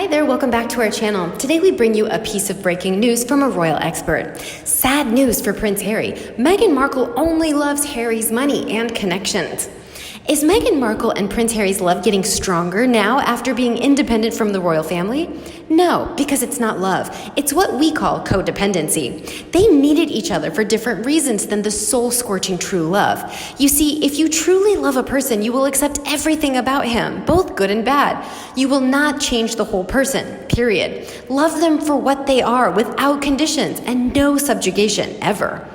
Hi there, welcome back to our channel. Today we bring you a piece of breaking news from a royal expert. Sad news for Prince Harry. Meghan Markle only loves Harry's money and connections. Is Meghan Markle and Prince Harry's love getting stronger now after being independent from the royal family? No, because it's not love. It's what we call codependency. They needed each other for different reasons than the soul-scorching true love. You see, if you truly love a person, you will accept everything about him, both good and bad. You will not change the whole person, period. Love them for what they are without conditions and no subjugation, ever.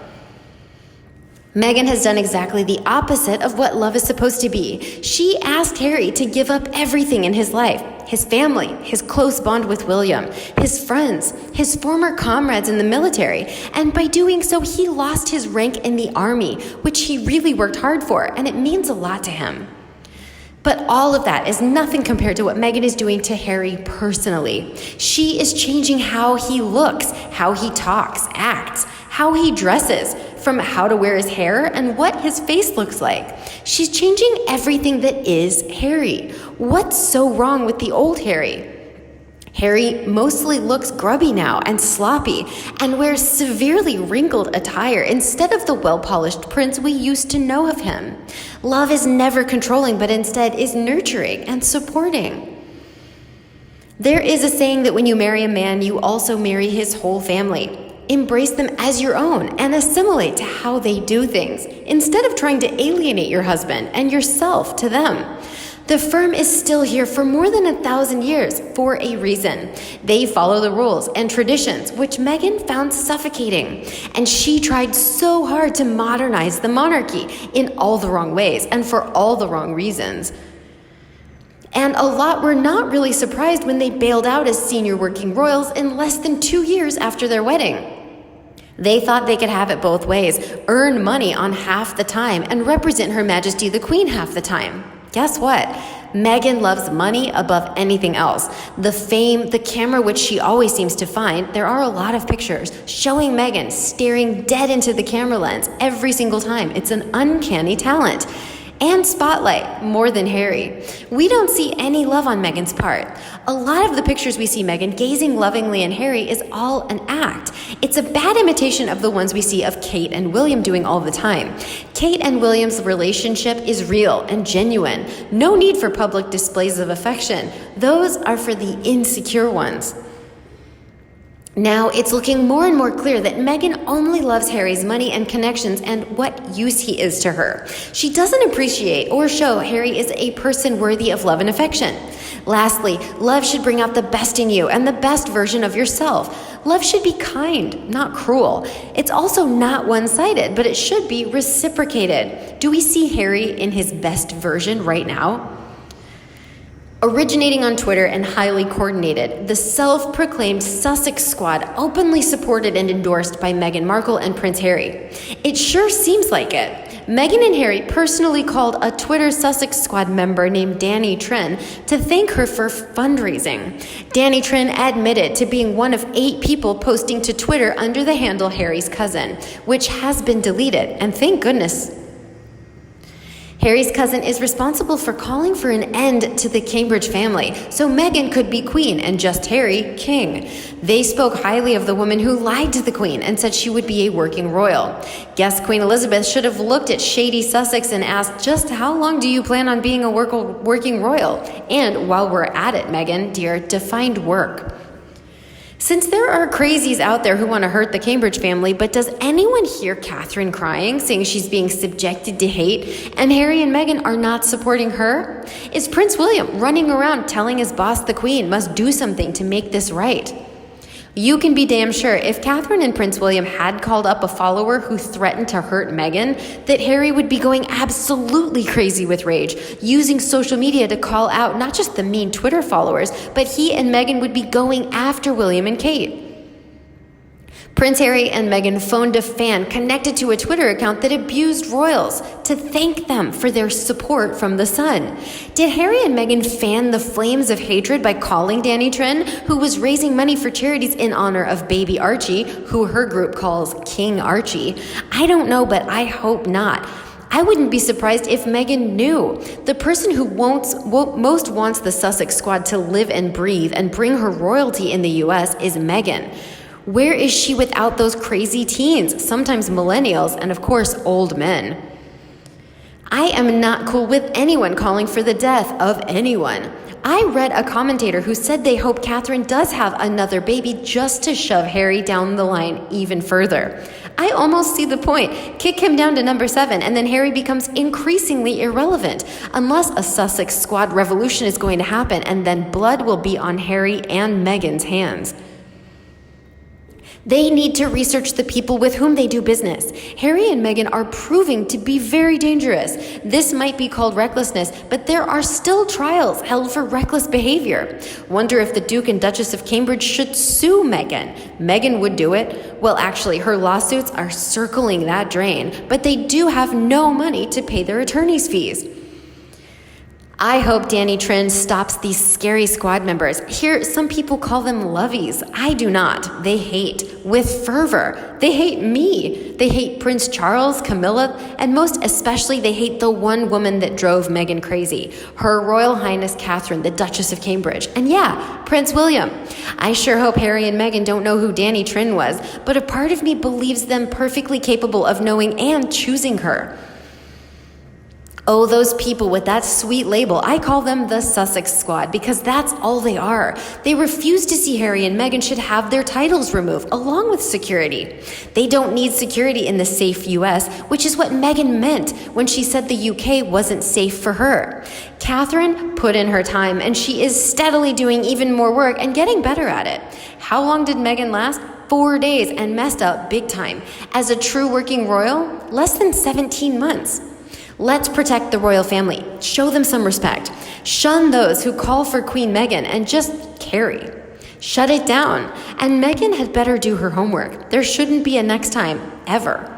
Meghan has done exactly the opposite of what love is supposed to be. She asked Harry to give up everything in his life, his family, his close bond with William, his friends, his former comrades in the military, and by doing so, he lost his rank in the army, which he really worked hard for, and it means a lot to him. But all of that is nothing compared to what Meghan is doing to Harry personally. She is changing how he looks, how he talks, acts, how he dresses, from how to wear his hair and what his face looks like. She's changing everything that is Harry. What's so wrong with the old Harry? Harry mostly looks grubby now and sloppy and wears severely wrinkled attire instead of the well-polished prince we used to know of him. Love is never controlling, but instead is nurturing and supporting. There is a saying that when you marry a man, you also marry his whole family. Embrace them as your own and assimilate to how they do things, instead of trying to alienate your husband and yourself to them. The firm is still here for more than 1,000 years for a reason. They follow the rules and traditions, which Meghan found suffocating. And she tried so hard to modernize the monarchy in all the wrong ways and for all the wrong reasons. And a lot were not really surprised when they bailed out as senior working royals in less than 2 years after their wedding. They thought they could have it both ways, earn money on half the time and represent Her Majesty the Queen half the time. Guess what? Meghan loves money above anything else. The fame, the camera which she always seems to find, there are a lot of pictures showing Meghan staring dead into the camera lens every single time. It's an uncanny talent. And spotlight, more than Harry. We don't see any love on Meghan's part. A lot of the pictures we see Meghan gazing lovingly in Harry is all an act. It's a bad imitation of the ones we see of Kate and William doing all the time. Kate and William's relationship is real and genuine. No need for public displays of affection. Those are for the insecure ones. Now, it's looking more and more clear that Meghan only loves Harry's money and connections and what use he is to her. She doesn't appreciate or show Harry is a person worthy of love and affection. Lastly, love should bring out the best in you and the best version of yourself. Love should be kind, not cruel. It's also not one-sided, but it should be reciprocated. Do we see Harry in his best version right now? Originating on Twitter and highly coordinated, the self-proclaimed Sussex squad openly supported and endorsed by Meghan Markle and Prince Harry. It sure seems like it. Meghan and Harry personally called a Twitter Sussex squad member named Danny Trin to thank her for fundraising. Danny Trin admitted to being one of 8 people posting to Twitter under the handle Harry's cousin, which has been deleted, and thank goodness. Harry's cousin is responsible for calling for an end to the Cambridge family, so Meghan could be queen and just Harry, king. They spoke highly of the woman who lied to the queen and said she would be a working royal. Guess Queen Elizabeth should have looked at shady Sussex and asked, just how long do you plan on being a working royal? And while we're at it, Meghan, dear, defined work. Since there are crazies out there who want to hurt the Cambridge family, but does anyone hear Catherine crying, saying she's being subjected to hate, and Harry and Meghan are not supporting her? Is Prince William running around telling his boss, the Queen, must do something to make this right? You can be damn sure if Catherine and Prince William had called up a follower who threatened to hurt Meghan, that Harry would be going absolutely crazy with rage, using social media to call out not just the mean Twitter followers, but he and Meghan would be going after William and Kate. Prince Harry and Meghan phoned a fan connected to a Twitter account that abused royals to thank them for their support from The Sun. Did Harry and Meghan fan the flames of hatred by calling Danny Trin, who was raising money for charities in honor of baby Archie, who her group calls King Archie? I don't know, but I hope not. I wouldn't be surprised if Meghan knew. The person who most wants the Sussex squad to live and breathe and bring her royalty in the US is Meghan. Where is she without those crazy teens, sometimes millennials, and of course, old men? I am not cool with anyone calling for the death of anyone. I read a commentator who said they hope Catherine does have another baby just to shove Harry down the line even further. I almost see the point. Kick him down to number 7, and then Harry becomes increasingly irrelevant, unless a Sussex squad revolution is going to happen, and then blood will be on Harry and Meghan's hands. They need to research the people with whom they do business. Harry and Meghan are proving to be very dangerous. This might be called recklessness, but there are still trials held for reckless behavior. Wonder if the Duke and Duchess of Cambridge should sue Meghan. Meghan would do it. Well, actually, her lawsuits are circling that drain, but they do have no money to pay their attorney's fees. I hope Danny Trin stops these scary squad members. Here, some people call them lovies. I do not. They hate with fervor. They hate me. They hate Prince Charles, Camilla, and most especially they hate the one woman that drove Meghan crazy, Her Royal Highness Catherine, the Duchess of Cambridge. And yeah, Prince William. I sure hope Harry and Meghan don't know who Danny Trin was, but a part of me believes them perfectly capable of knowing and choosing her. Oh, those people with that sweet label. I call them the Sussex Squad because that's all they are. They refuse to see Harry and Meghan should have their titles removed, along with security. They don't need security in the safe US, which is what Meghan meant when she said the UK wasn't safe for her. Catherine put in her time, and she is steadily doing even more work and getting better at it. How long did Meghan last? 4 days, and messed up big time. As a true working royal, less than 17 months. Let's protect the royal family. Show them some respect. Shun those who call for Queen Meghan and just carry. Shut it down. And Meghan had better do her homework. There shouldn't be a next time, ever.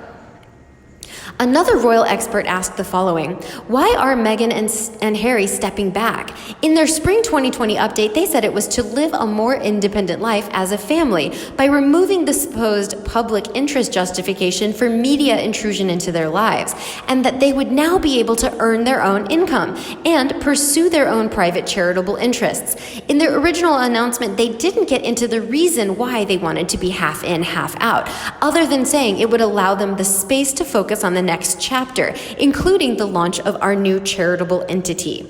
Another royal expert asked the following: why are Meghan and Harry stepping back? In their spring 2020 update, they said it was to live a more independent life as a family by removing the supposed public interest justification for media intrusion into their lives, and that they would now be able to earn their own income and pursue their own private charitable interests. In their original announcement, they didn't get into the reason why they wanted to be half in, half out, other than saying it would allow them the space to focus on the next chapter, including the launch of our new charitable entity.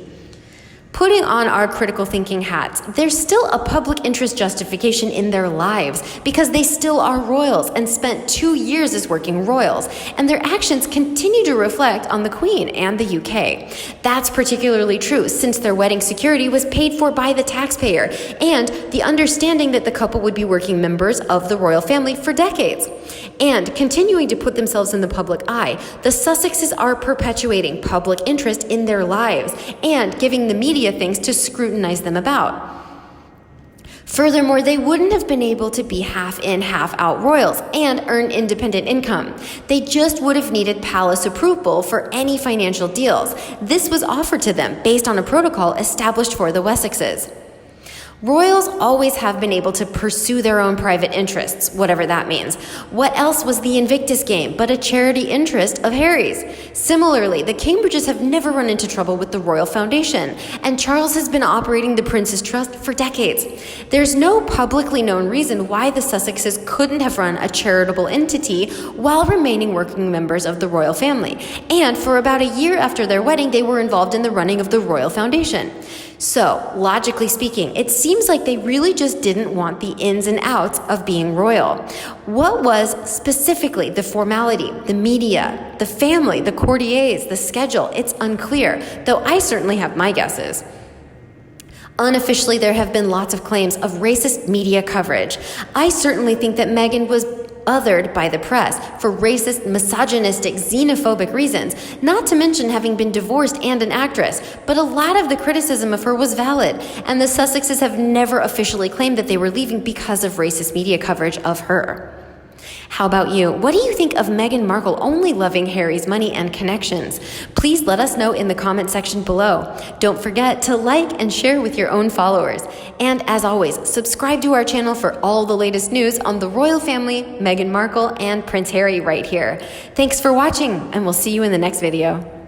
Putting on our critical thinking hats, there's still a public interest justification in their lives because they still are royals and spent 2 years as working royals, and their actions continue to reflect on the Queen and the UK. That's particularly true since their wedding security was paid for by the taxpayer, and the understanding that the couple would be working members of the royal family for decades. And continuing to put themselves in the public eye, the Sussexes are perpetuating public interest in their lives and giving the media things to scrutinize them about. Furthermore, they wouldn't have been able to be half in, half out royals and earn independent income. They just would have needed palace approval for any financial deals. This was offered to them based on a protocol established for the Wessexes. Royals always have been able to pursue their own private interests, whatever that means. What else was the Invictus game but a charity interest of Harry's? Similarly, the Cambridges have never run into trouble with the Royal Foundation, and Charles has been operating the Prince's Trust for decades. There's no publicly known reason why the Sussexes couldn't have run a charitable entity while remaining working members of the royal family. And for about a year after their wedding, they were involved in the running of the Royal Foundation. So, logically speaking, it seems like they really just didn't want the ins and outs of being royal. What was specifically the formality, the media, the family, the courtiers, the schedule? It's unclear, though I certainly have my guesses. Unofficially, there have been lots of claims of racist media coverage. I certainly think that Meghan was othered by the press for racist, misogynistic, xenophobic reasons, not to mention having been divorced and an actress. But a lot of the criticism of her was valid, and the Sussexes have never officially claimed that they were leaving because of racist media coverage of her. How about you? What do you think of Meghan Markle only loving Harry's money and connections? Please let us know in the comment section below. Don't forget to like and share with your own followers. And as always, subscribe to our channel for all the latest news on the royal family, Meghan Markle, and Prince Harry right here. Thanks for watching, and we'll see you in the next video.